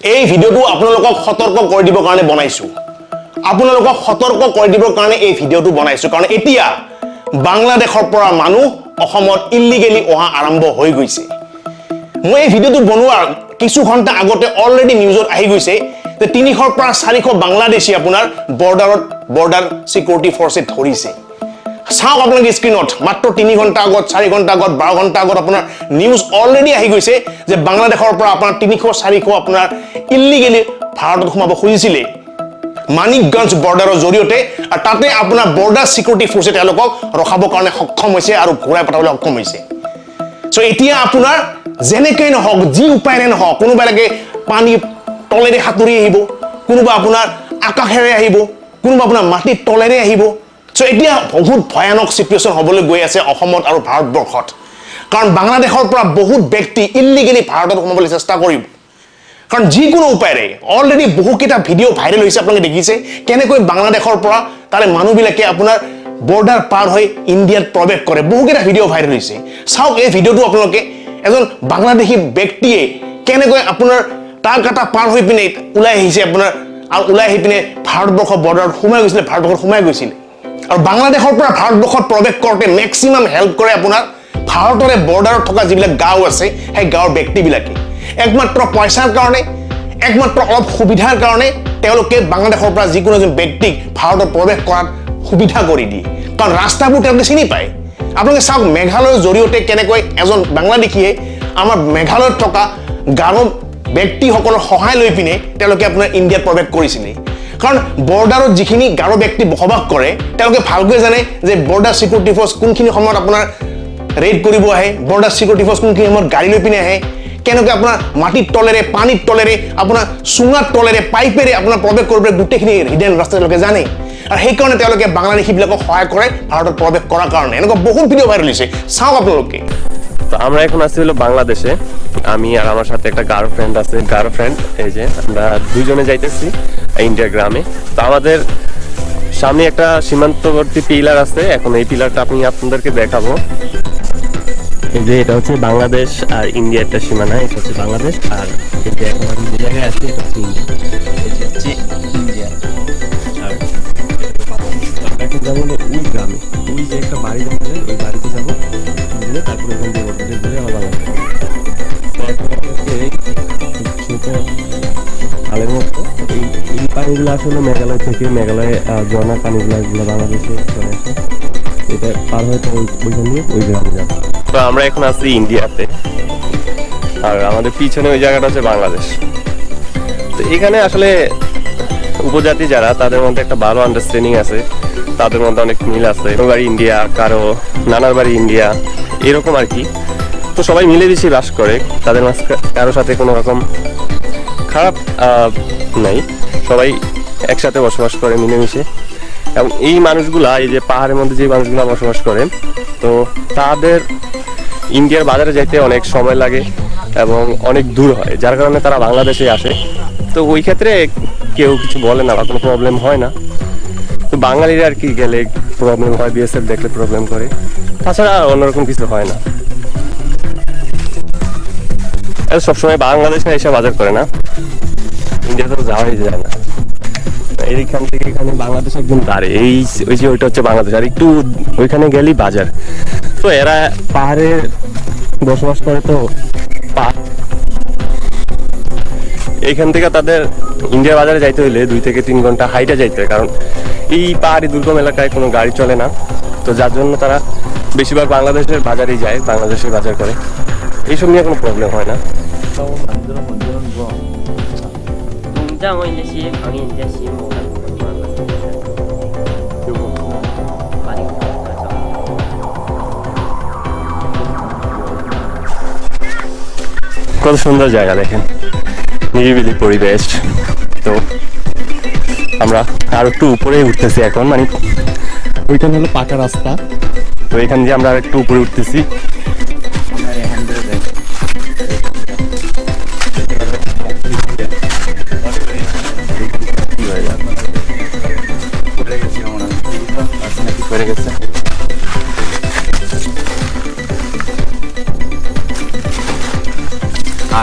এই ভিডিওটো আপোনালোকক সতৰ্ক কৰি দিবৰ কাৰণে বনাইছো আপোনালোকক সতৰ্ক কৰি দিবৰ কাৰণে এই ভিডিওটো বনাইছো কাৰণ এতিয়া বাংলাদেশৰ পৰা মানুহ অসমত ইলিগেলি অহা আৰম্ভ হৈ গৈছে মই এই ভিডিওটো বনোৱাৰ কিছু ঘণ্টা আগতে অলৰেডি নিউজত আহি গৈছে যে 300 পৰা 400 বাংলাদেশী আপোনাৰ বৰ্ডাৰ সিকিউৰিটি ফৰ্চে ধৰিছে চাওক আপোনালোকে স্ক্ৰিনত মাত্ৰ 3 ঘণ্টা আগত 4 ঘণ্টা আগত 12 ঘণ্টা আগত আপোনাৰ নিউজ অলৰেডি আহি গৈছে যে বাংলাদেশৰ পৰা আপোনাৰ 300 400 আপোনাৰ ইলিগেলি ভাৰতত সোমাব খুজিছিলে মানিকগঞ্জ বৰ্ডাৰৰ জৰিয়তে আৰু তাতে আপোনাৰ বৰ্ডাৰ সিকিউৰিটি ফৰ্চে তেওঁলোকক ৰখাবৰ কাৰণে সক্ষম হৈছে আৰু ঘূৰাই পঠাবলৈ সক্ষম হৈছে সো এতিয়া আপোনাৰ যেনেকৈ নহওক যি উপায়েৰে নহওক কোনোবা লাগে পানী তলেৰে হাতুৰি আহিব কোনোবা আপোনাৰ আকাশেৰে আহিব কোনোবা আপোনাৰ মাটিৰ তলেৰে আহিব সো এতিয়া বহুত ভয়ানক সিচুৱেচন হ'বলৈ গৈ আছে অসমত আৰু ভাৰতবৰ্ষত কাৰণ বাংলাদেশৰ পৰা বহুত ব্যক্তি ইলিগেলি ভাৰতত সোমাবলৈ চেষ্টা কৰিব কাৰণ যিকোনো উপায়েৰে অলৰেডি বহুকেইটা ভিডিঅ' ভাইৰেল হৈছে আপোনালোকে দেখিছে কেনেকৈ বাংলাদেশৰ পৰা তাৰে মানুহবিলাকে আপোনাৰ বৰ্ডাৰ পাৰ হৈ ইণ্ডিয়াত প্ৰৱেশ কৰে বহুকেইটা ভিডিঅ' ভাইৰেল হৈছে চাওক এই ভিডিঅ'টো আপোনালোকে এজন বাংলাদেশী ব্যক্তিয়ে কেনেকৈ আপোনাৰ তাৰ কাটা পাৰ হৈ পিনে ওলাই আহিছে আপোনাৰ আৰু ওলাই আহি পিনে ভাৰতবৰ্ষৰ বৰ্ডাৰত সোমাই গৈছিলে ভাৰতবৰ্ষত সোমাই গৈছিলে আৰু বাংলাদেশৰ পৰা ভাৰতবৰ্ষত প্ৰৱেশ কৰোঁতে মেক্সিমাম হেল্প কৰে আপোনাৰ ভাৰতৰে বৰ্ডাৰত থকা যিবিলাক গাঁও আছে সেই গাঁৱৰ ব্যক্তিবিলাকে একমাত্ৰ পইচাৰ কাৰণে একমাত্ৰ অলপ সুবিধাৰ কাৰণে তেওঁলোকে বাংলাদেশৰ পৰা যিকোনো এজন ব্যক্তিক ভাৰতত প্ৰৱেশ কৰাত সুবিধা কৰি দিয়ে কাৰণ ৰাস্তাবোৰ তেওঁলোকে চিনি পায় আপোনালোকে চাওক মেঘালয়ৰ জৰিয়তে কেনেকৈ এজন বাংলাদেশীয়ে আমাৰ মেঘালয়ত থকা গাঁৱৰ ব্যক্তিসকলৰ সহায় লৈ পিনে তেওঁলোকে আপোনাৰ ইণ্ডিয়াত প্ৰৱেশ কৰিছিলে কাৰণ বৰ্ডাৰত যিখিনি গাঁৱৰ ব্যক্তি বসবাস কৰে তেওঁলোকে ভালকৈ জানে যে বৰ্ডাৰ সিকিউৰিটি ফৰ্চ কোনখিনি সময়ত আপোনাৰ ৰেড কৰিব আহে বৰ্ডাৰ সিকিউৰিটি ফৰ্চ কোনখিনি সময়ত গাড়ী লৈ পিনে আহে কেনেকৈ আপোনাৰ মাটিৰ তলেৰে পানীৰ তলেৰে আপোনাৰ চুঙাৰ তলেৰে পাইপেৰে আপোনাৰ প্ৰৱেশ কৰিবলৈ গোটেইখিনি হিডেন ৰাস্তা তেওঁলোকে জানে আৰু সেইকাৰণে তেওঁলোকে বাংলাদেশীবিলাকক সহায় কৰে ভাৰতত প্ৰৱেশ কৰাৰ কাৰণে এনেকুৱা বহুত ভিডিঅ' ভাইৰেল হৈছে চাওক আপোনালোকে তো আমরা এখন আছি হলো বাংলাদেশে আমি আর আমার সাথে একটা গার্লফ্রেন্ড আছে গার্লফ্রেন্ড এই যে আমরা দুজনে যাইতেছি ইন্ডিয়া গ্রামে তো আমাদের সামনে একটা সীমান্তবর্তী পিলার আছে এখন এই পিলারটা আমি আপনাদেরকে দেখাবো এই যে এটা হচ্ছে বাংলাদেশ আর ইন্ডিয়া একটা সীমানা এটা হচ্ছে বাংলাদেশ আর এটা এখন আমি যে জায়গায় আছি এটা হচ্ছে ইন্ডিয়া এটা হচ্ছে ইন্ডিয়া আর আমরা এখন যাবো ওই গ্রামে ওই যে একটা বাড়ি দেখা যায় ওই বাড়িতে যাবো তারপরে এখান থেকে ওটা ঘুরে আমার বাংলাদেশ ছোট খালের মতো এই পানিগুলো আসলে মেঘালয় থেকে মেঘালয়ে ঝর্ণার পানিগুলো এগুলো বাংলাদেশে চলে আসে এটা পার হয়তো ওইখান দিয়ে ওই গ্রামে যাবো তো আমরা এখন আছি ইন্ডিয়াতে আর আমাদের পিছনে ওই জায়গাটা হচ্ছে বাংলাদেশ তো এখানে আসলে উপজাতি যারা তাদের মধ্যে একটা ভালো আন্ডারস্ট্যান্ডিং আছে তাদের মধ্যে অনেক মিল আছে বাড়ি ইন্ডিয়া কারো নানার বাড়ি ইন্ডিয়া এরকম আর কি তো সবাই মিলেমিশে বাস করে তাদের মাঝে কারোর সাথে কোনো রকম খারাপ নাই সবাই একসাথে বসবাস করে মিলেমিশে এবং এই মানুষগুলা এই যে পাহাড়ের মধ্যে যে মানুষগুলা বসবাস করে তো তাদের ইন্ডিয়ার বাজারে যাইতে অনেক সময় লাগে এবং অনেক দূর হয় যার কারণে তারা বাংলাদেশে আসে তো ওই ক্ষেত্রে কেউ কিছু বলে না বা কোনো প্রবলেম হয় না তো বাঙালিরা আর কি গেলে প্রবলেম হয় বিএসএফ দেখলে প্রবলেম করে তাছাড়া অন্যরকম কিছু হয় না সবসময় বাংলাদেশে এসে বাজার করে না ইন্ডিয়াতে তো যাওয়াই যায় না এইখান থেকে এখানে বাংলাদেশ একদম দাঁড়ে এই ওই যে ওইটা হচ্ছে বাংলাদেশ আর একটু ওইখানে গেলেই বাজার তো এরা পাহাড়ে বসবাস করে তো এইখান থেকে তাদের ইন্ডিয়া বাজারে যাইতে হইলে 2 থেকে 3 ঘন্টা হাইটে যাইতে হয় কারণ এই পাহাড়ি দুর্গম এলাকায় কোনো গাড়ি চলে না তো যার জন্য তারা বেশিরভাগ বাংলাদেশের বাজারেই যায় বাংলাদেশের বাজার করে এইসব নিয়ে কোনো প্রবলেম হয় না কত সুন্দর জায়গা দেখেন নিরিবিলি পরিবেশ তো আমরা আর একটু উপরেই উঠতেছি এখন মানে ওইখানে হলো পাকা রাস্তা তো এখান দিয়ে আমরা আর একটু উপরে উঠতেছি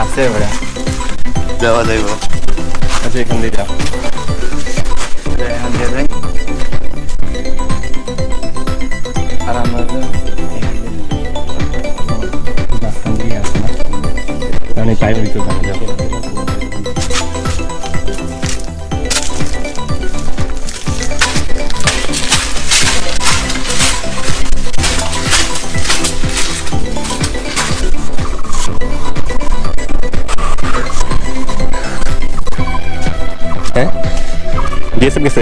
আছে যাওয়া যাইব আচ্ছা এখান দিয়ে যাও এখান দিয়ে যাই আর আমরা রাস্তা দিয়ে আসে না কারণ টাইম হইতে থাকে যাও হ্যাঁ বিএসএফ গেছে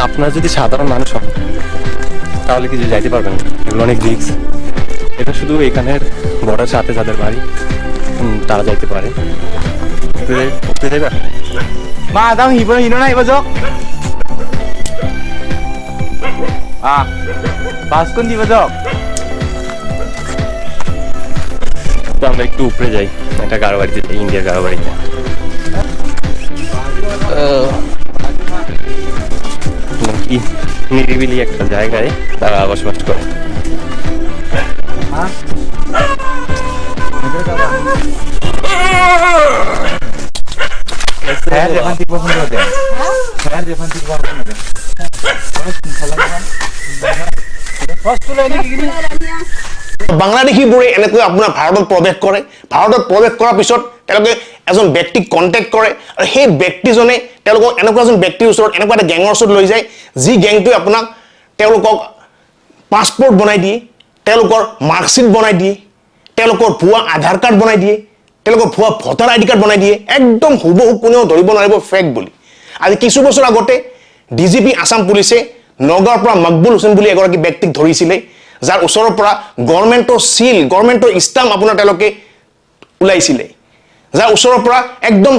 আপনারা যদি সাধারণ মানুষ হন তাহলে কিছু যাইতে পারবেন না এগুলো অনেক রিস্ক এটা শুধু এখানের বর্ডার সাথে যাদের বাড়ি তারা যাইতে পারে উপরে যাইবা মা দাও হিনো না এবার যাও বাস কোন দিবে যাও তো আমরা একটু উপরে যাই একটা গাড়ো বাড়িতে যাই ইন্ডিয়ার গাড়ো বাড়িতে কি নিরিবিলি একটা জায়গায় তারা বসবাস করে হ্যাঁ যেখান থেকে পছন্দ হবে হ্যাঁ যেখান থেকে পছন্দ হবে বাংলাদেশীবোৰে এনেকৈ আপোনাৰ ভাৰতত প্ৰৱেশ কৰে ভাৰতত প্ৰৱেশ কৰাৰ পিছত তেওঁলোকে এজন ব্যক্তিক কণ্টেক্ট কৰে আৰু সেই ব্যক্তিজনে তেওঁলোকক এনেকুৱা এজন ব্যক্তিৰ ওচৰত এনেকুৱা এটা গেঙৰ ওচৰত লৈ যায় যি গেংটোৱে আপোনাক তেওঁলোকক পাছপোৰ্ট বনাই দিয়ে তেওঁলোকৰ মাৰ্কশ্বিট বনাই দিয়ে তেওঁলোকৰ ভুৱা আধাৰ কাৰ্ড বনাই দিয়ে তেওঁলোকৰ ভুৱা ভোটাৰ আইডি কাৰ্ড বনাই দিয়ে একদম হুবহু কোনেও ধৰিব নোৱাৰিব ফেক বুলি আজি কিছু বছৰ আগতে ডিজিপি আসাম পুলিচে নগাঁৱৰ পৰা মকবুল হুছেইন বুলি এগৰাকী ব্যক্তিক ধৰিছিলে যাৰ ওচৰৰ পৰা গভৰ্ণমেণ্টৰ সিল গভৰ্ণমেণ্টৰ ষ্টাম্প আপোনাৰ তেওঁলোকে ওলাইছিলে যাৰ ওচৰৰ পৰা একদম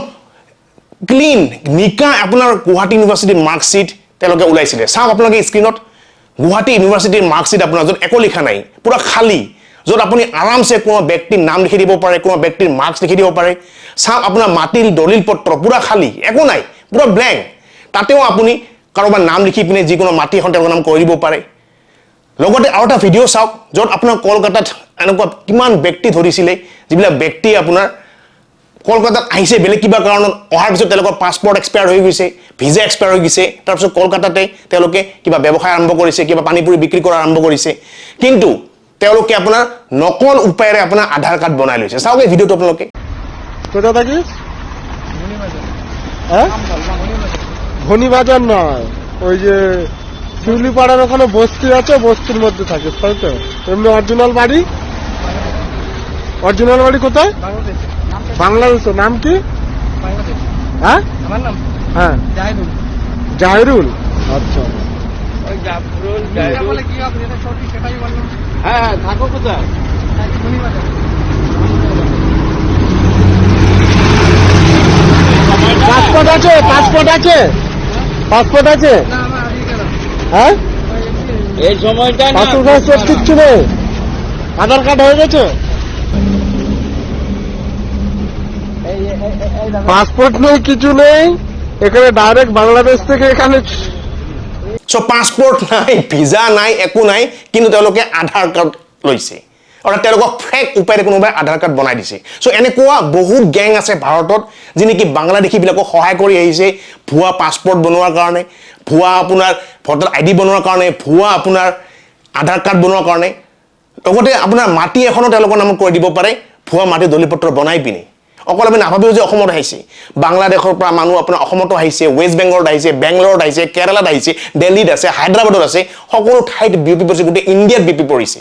ক্লিন নিকা আপোনাৰ গুৱাহাটী ইউনিভাৰ্চিটিৰ মাৰ্কশ্বিট তেওঁলোকে ওলাইছিলে চাওক আপোনালোকে স্ক্ৰীনত গুৱাহাটী ইউনিভাৰ্চিটিৰ মাৰ্কশ্বিট আপোনাৰ য'ত একো লিখা নাই পুৰা খালী য'ত আপুনি আৰামছে কোনো ব্যক্তিৰ নাম লিখি দিব পাৰে কোনো ব্যক্তিৰ মাৰ্কছ লিখি দিব পাৰে চাওক আপোনাৰ মাটিৰ দলিল পত্ৰ পুৰা খালী একো নাই পুৰা ব্লেংক তাতেও আপুনি কাৰোবাৰ নাম লিখি পিনে যিকোনো মাটি এখন তেওঁলোকৰ নাম কৰি দিব পাৰে লগতে আৰু এটা ভিডিঅ' চাওক য'ত আপোনাৰ কলকাতাত এনেকুৱা কিমান ব্যক্তি ধৰিছিলে যিবিলাক ব্যক্তি আপোনাৰ কলকাতাত আহিছে বেলেগ কিবা কাৰণত অহাৰ পিছত তেওঁলোকৰ পাছপৰ্ট এক্সপায়াৰ হৈ গৈছে ভিজা এক্সপায়াৰ হৈ গৈছে তাৰপিছত কলকাতাতে তেওঁলোকে কিবা ব্যৱসায় আৰম্ভ কৰিছে কিবা পানীপুৰি বিক্ৰী কৰা আৰম্ভ কৰিছে কিন্তু তেওঁলোকে আপোনাৰ নকল উপায়েৰে আপোনাৰ আধাৰ কাৰ্ড বনাই লৈছে চাওক এই ভিডিঅ'টো আপোনালোকে কোথা থাকিস হ্যাঁ ঘনিবাজার নয় ওই যে শিউলিপাড়ার ওখানে বস্তি আছে বস্তির মধ্যে থাকিস তাই তো এমনি অরিজিনাল বাড়ি কোথায় বাংলাদেশে নাম কি হ্যাঁ হ্যাঁ জাহিরুল আচ্ছা হ্যাঁ থাকো কোথায় পাসপোর্ট আছে হ্যাঁ এই সময়টা না পাসপোর্ট কিচ্ছু নেই আধার কার্ড হয়ে গেছে পাসপোর্ট নেই কিছু নেই এখানে ডাইরেক্ট বাংলাদেশ থেকে এখানে সো পাছপোৰ্ট নাই ভিজা নাই একো নাই কিন্তু তেওঁলোকে আধাৰ কাৰ্ড লৈছে অৰ্থাৎ তেওঁলোকক ফেক উপায়েৰে কোনোবাই আধাৰ কাৰ্ড বনাই দিছে সো এনেকুৱা বহুত গেং আছে ভাৰতত যি নেকি বাংলাদেশীবিলাকক সহায় কৰি আহিছে ভুৱা পাছপোৰ্ট বনোৱাৰ কাৰণে ভুৱা আপোনাৰ ভোটাৰ আইডি বনোৱাৰ কাৰণে ভুৱা আপোনাৰ আধাৰ কাৰ্ড বনোৱাৰ কাৰণে লগতে আপোনাৰ মাটি এখনো তেওঁলোকৰ নামত কৰি দিব পাৰে ভুৱা মাটি দলিলপত্ৰ বনাই পিনে অকল আমি নাভাবিও যে অসমত আহিছে বাংলাদেশৰ পৰা মানুহ আপোনাৰ অসমতো আহিছে ৱেষ্ট বেংগলত আহিছে বেংগলোৰত আহিছে কেৰালাত আহিছে দিল্লীত আছে হায়দৰাবাদত আছে সকলো ঠাইত বিয়পি পৰিছে গোটেই ইণ্ডিয়াত বিয়পি পৰিছে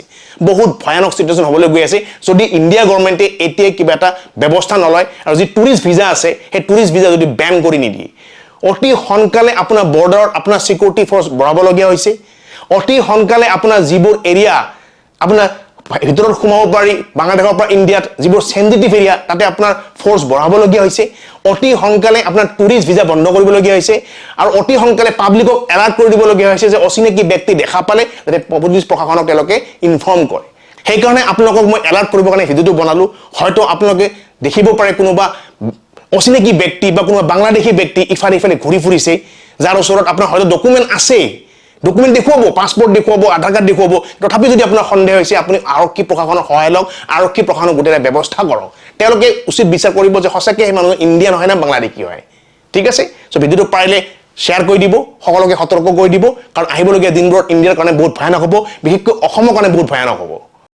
বহুত ভয়ানক চিটুৱেশ্যন হ'বলৈ গৈ আছে যদি ইণ্ডিয়া গভৰ্ণমেণ্টে এতিয়া কিবা এটা ব্যৱস্থা নলয় আৰু যি টুৰিষ্ট ভিজা আছে সেই টুৰিষ্ট ভিজা যদি বেন কৰি নিদিয়ে অতি সোনকালে আপোনাৰ বৰ্ডাৰত আপোনাৰ চিকিউৰিটি ফ'ৰ্চ বঢ়াবলগীয়া হৈছে অতি সোনকালে আপোনাৰ যিবোৰ এৰিয়া আপোনাৰ ভিতৰত সোমাব পাৰি বাংলাদেশৰ পৰা ইণ্ডিয়াত যিবোৰ সেনজিটিভ এৰিয়া তাতে আপোনাৰ ফ'ৰ্চ বঢ়াবলগীয়া হৈছে অতি সোনকালে আপোনাৰ টুৰিষ্ট ভিজা বন্ধ কৰিবলগীয়া হৈছে আৰু অতি সোনকালে পাব্লিকক এলাৰ্ট কৰি দিবলগীয়া হৈছে যে অচিনাকি ব্যক্তি দেখা পালে যাতে পুলিচ প্ৰশাসনক তেওঁলোকে ইনফৰ্ম কৰে সেইকাৰণে আপোনালোকক মই এলাৰ্ট কৰিবৰ কাৰণে ভিডিঅ'টো বনালোঁ হয়তো আপোনালোকে দেখিব পাৰে কোনোবা অচিনাকি ব্যক্তি বা কোনোবা বাংলাদেশী ব্যক্তি ইফালে ঘূৰি ফুৰিছে যাৰ ওচৰত আপোনাৰ হয়তো ডকুমেণ্ট আছে ডকুমেণ্ট দেখুৱাব, পাছপৰ্ট দেখুৱাব, আধাৰ কাৰ্ড দেখুৱাব। তথাপি যদি আপোনাৰ সন্দেহ হৈছে আপুনি আৰক্ষী প্ৰশাসনৰ সহায় লওক, আৰক্ষী প্ৰশাসনৰ গোটেই ব্যৱস্থা কৰক। তেওঁলোকে উচিত বিচাৰ কৰিব যে সঁচাকৈ সেই মানুহ ইণ্ডিয়ান হয় না বাংলাদেশী হয়। ঠিক আছে? চ' ভিডিঅ'টো পাৰিলে শ্বেয়াৰ কৰি দিব, সকলোকে সতৰ্ক কৰি দিব, কাৰণ আহিবলগীয়া দিনবোৰত ইণ্ডিয়াৰ কাৰণে বহুত ভয়ানক হ'ব, বিশেষকৈ অসমৰ কাৰণে বহুত ভয়ানক হ'ব।